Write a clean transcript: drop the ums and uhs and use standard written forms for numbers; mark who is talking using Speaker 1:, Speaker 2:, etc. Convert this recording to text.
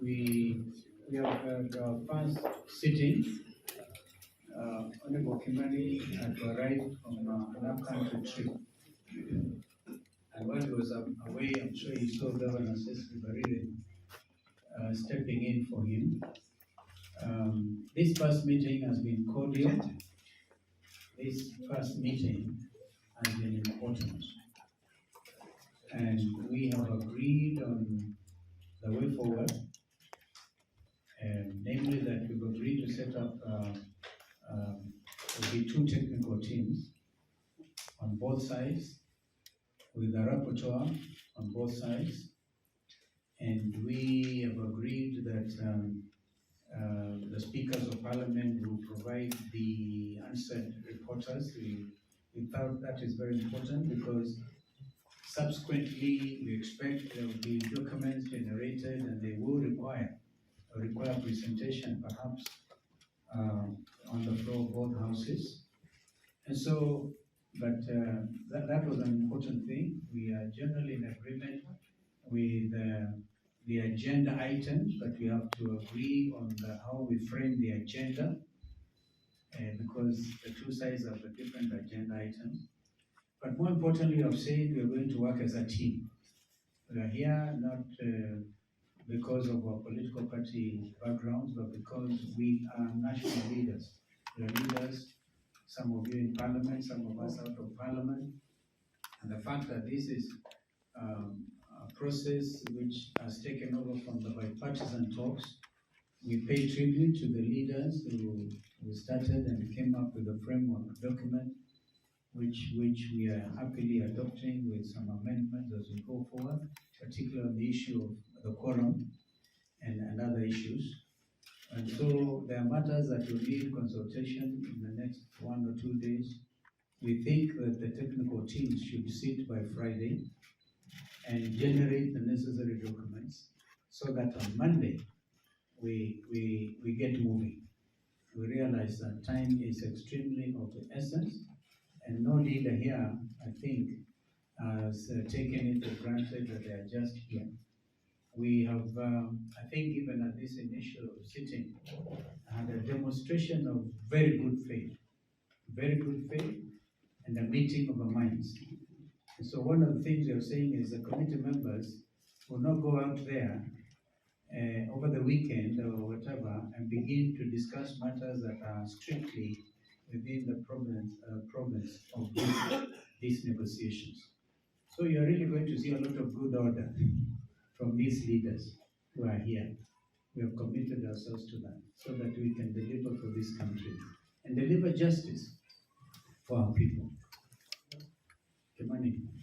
Speaker 1: we have had our first sitting. Honorable Kimani had arrived from another country trip. And while he was away, I'm sure he saw Governor Cecily Barire stepping in for him. This first meeting has been cordial. This first meeting has been important. And we have agreed on the way forward, namely that we've agreed to set up will be two technical teams on both sides, with the rapporteur on both sides, and we have agreed that the speakers of parliament will provide the answered reporters. We thought that is very important because subsequently we expect there will be documents generated and they will require presentation perhaps on the floor of both houses. And so, but that was an important thing. We are generally in agreement with the agenda items, but we have to agree on how we frame the agenda because the two sides have a different agenda items. But more importantly, I've said we are going to work as a team. We are here not because of our political party backgrounds, but because we are national leaders. We are leaders, some of you in parliament, some of us out of parliament. And the fact that this is a process which has taken over from the bipartisan talks, we pay tribute to the leaders who started and came up with a framework document which we are happily adopting with some amendments as we go forward, particularly on the issue of the quorum and other issues. And so there are matters that will need consultation in the next 1 or 2 days. We think that the technical teams should sit by Friday and generate the necessary documents so that on Monday we get moving. We realize that time is extremely of the essence, and no leader here, I think, has taken it for granted that they are just here. We have, I think even at this initial sitting, had a demonstration of very good faith, and a meeting of the minds. And so one of the things you're saying is the committee members will not go out there over the weekend or whatever and begin to discuss matters that are strictly within the province of these negotiations. So you're really going to see a lot of good order from these leaders who are here. We have committed ourselves to that so that we can deliver for this country and deliver justice for our people. Kimani.